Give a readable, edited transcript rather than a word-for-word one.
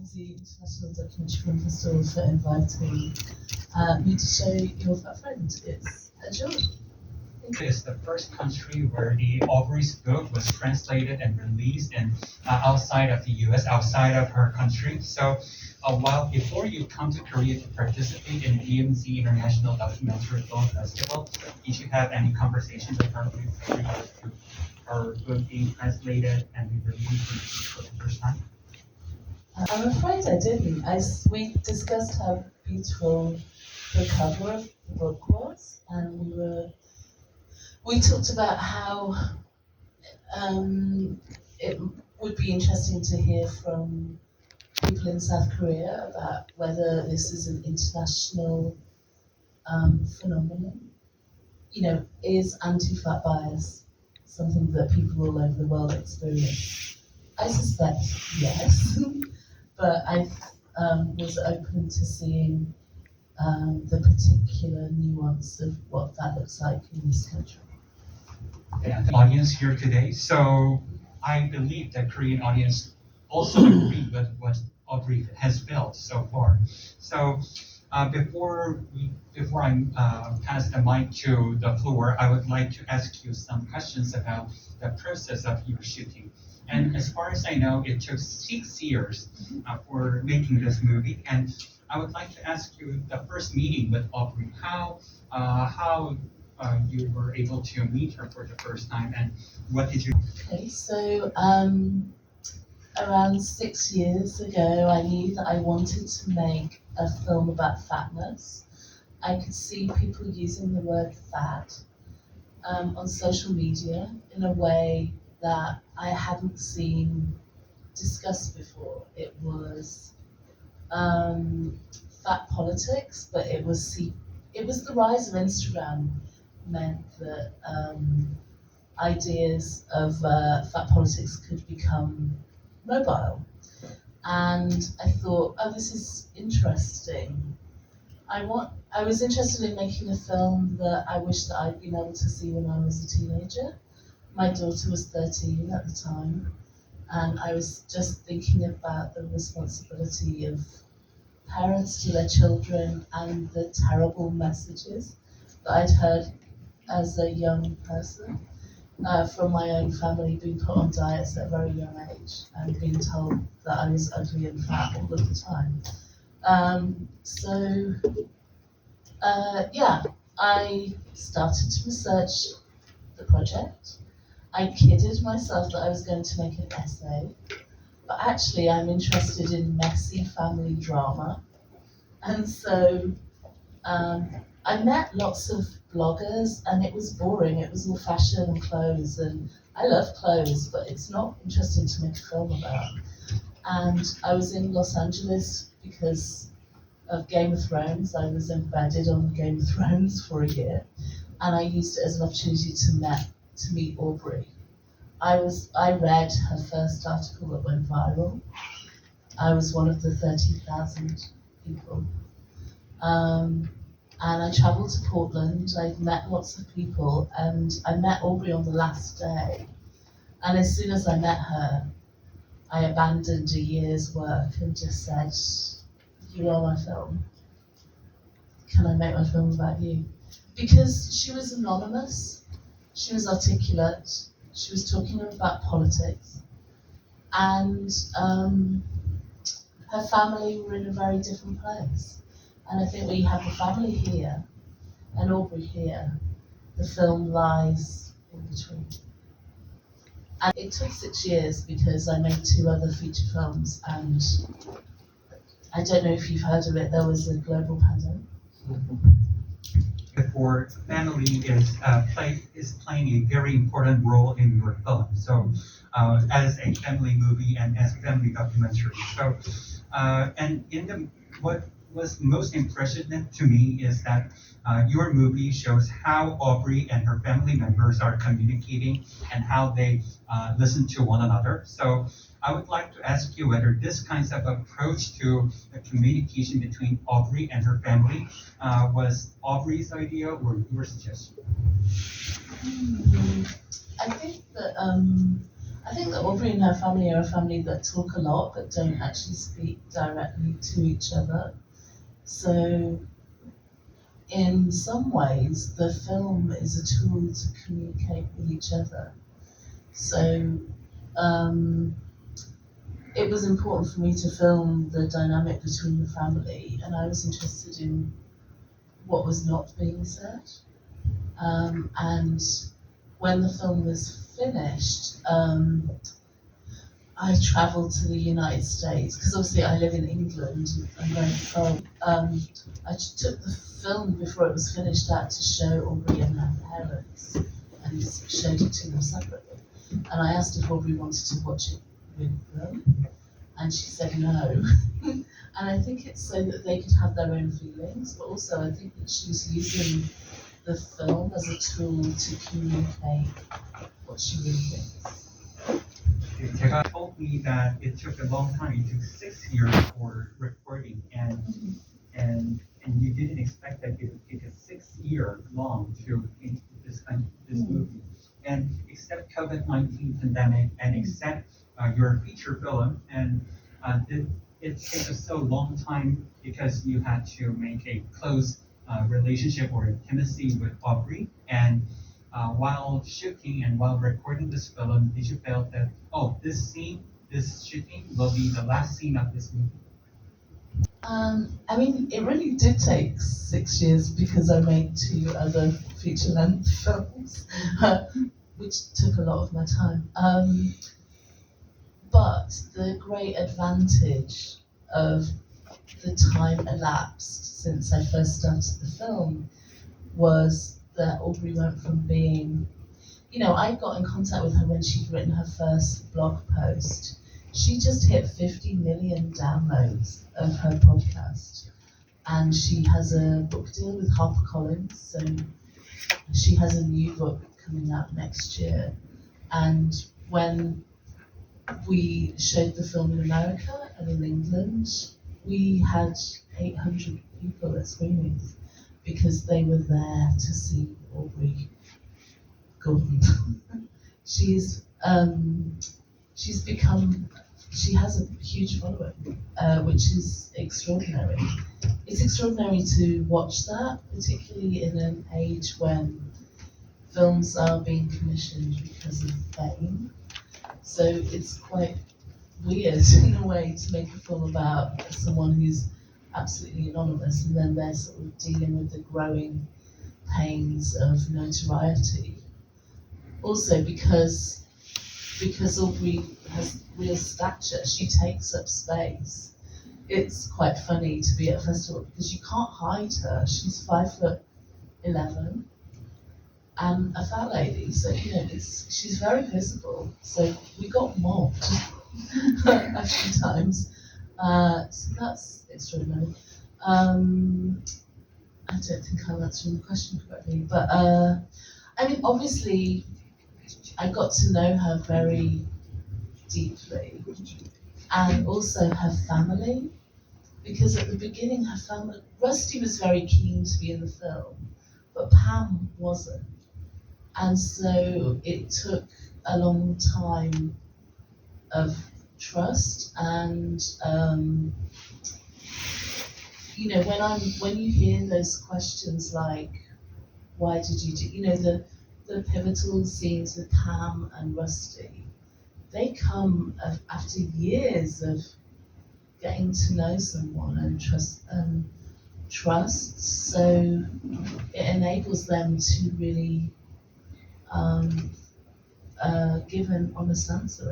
DMZ International Documentary Film Festival for inviting me to show your fat friend. It's a joy. It's the first country where the Aubrey's book was translated and released and outside of the US, outside of her country. So while before you come to Korea to participate in DMZ International Documentary Film Festival, did you have any conversation with her previous to her book being translated and released for the first time? I'm afraid I didn't. We discussed how beautiful the cover of the book was, and we talked about how it would be interesting to hear from people in South Korea about whether this is an international phenomenon. You know, is anti-fat bias something that people all over the world experience? I suspect yes, but I was open to seeing the particular nuance of what that looks like in this country. Yeah, the audience here today. So I believe that Korean audience also agree with what Aubrey has felt so far. So before I pass the mic to the floor, I would like to ask you some questions about the process of your shooting. And as far as I know, it took 6 years for making this movie. And I would like to ask you the first meeting with Aubrey, how you were able to meet her for the first time, and what did you? Okay, so around 6 years ago, I knew that I wanted to make a film about fatness. I could see people using the word fat on social media in a way that I hadn't seen discussed before. It was fat politics, but it was the rise of Instagram meant that ideas of fat politics could become mobile. And I thought, oh, this is interesting. I was interested in making a film that I wish that I'd been able to see when I was a teenager. My daughter was 13 at the time, and I was just thinking about the responsibility of parents to their children and the terrible messages that I'd heard as a young person from my own family, being put on diets at a very young age and being told that I was ugly and fat all of the time. I started to research the project. I kidded myself that I was going to make an essay, but actually I'm interested in messy family drama. And so I met lots of bloggers, and it was boring. It was all fashion and clothes, and I love clothes, but it's not interesting to make a film about. And I was in Los Angeles because of Game of Thrones. I was embedded on Game of Thrones for a year, and I used it as an opportunity to meet Aubrey. I read her first article that went viral. I was one of the 30,000 people. And I travelled to Portland. I met lots of people, and I met Aubrey on the last day. And as soon as I met her, I abandoned a year's work and just said, "You are my film. Can I make my film about you?" Because she was anonymous, she was articulate, she was talking about politics, and her family were in a very different place. And I think when you have the family here and Aubrey here, the film lies in between. And it took 6 years because I made 2 other feature films, and I don't know if you've heard of it, there was a global pandemic. For family is playing a very important role in your film. So as a family movie and as a family documentary. So and what was most impressive to me is that your movie shows how Aubrey and her family members are communicating and how they listen to one another. So I would like to ask you whether this kind of approach to the communication between Aubrey and her family was Aubrey's idea or your suggestion? I think that I think that Aubrey and her family are a family that talk a lot but don't actually speak directly to each other. So in some ways, the film is a tool to communicate with each other. So it was important for me to film the dynamic between the family, and I was interested in what was not being said. And when the film was finished, I travelled to the United States, because obviously I live in England, I'm very far. I took the film before it was finished out to show Aubrey and her parents, and showed it to them separately. And I asked if Aubrey wanted to watch it with them, and she said no. And I think it's so that they could have their own feelings, but also I think that she was using the film as a tool to communicate what she really thinks. 제가 told me that it took a long time. It took 6 years for recording, and you didn't expect that it would take a 6 year long to make this movie. And except COVID-19 pandemic, and except your feature film, and it took us so long time because you had to make a close relationship or intimacy with Aubrey. And while shooting and while recording this film, did you feel that, oh, this shooting will be the last scene of this movie? I mean, it really did take 6 years because I made 2 other feature-length films, which took a lot of my time. But the great advantage of the time elapsed since I first started the film was that Aubrey went from being, I got in contact with her when she'd written her first blog post. She just hit 50 million downloads of her podcast, and she has a book deal with HarperCollins, so she has a new book coming out next year. And when we showed the film in America and in England, we had 800 people at screenings because they were there to see Aubrey Gordon. She has a huge following, which is extraordinary. It's extraordinary to watch that, particularly in an age when films are being commissioned because of fame. So it's quite weird in a way to make a film about someone who's absolutely anonymous, and then they're sort of dealing with the growing pains of notoriety. Also because Aubrey has real stature, she takes up space. It's quite funny to be at a festival because you can't hide her. She's 5'11" and a fat lady, so she's very visible. So we got mobbed a few times. So that's extraordinary. I don't think I'm answering the question correctly, but obviously, I got to know her very deeply, and also her family, because at the beginning her family, Rusty was very keen to be in the film, but Pam wasn't. And so it took a long time of trust, and when you hear those questions like, why did you do, the pivotal scenes with Pam and Rusty, they come after years of getting to know someone and trust. So it enables them to really give an honest answer.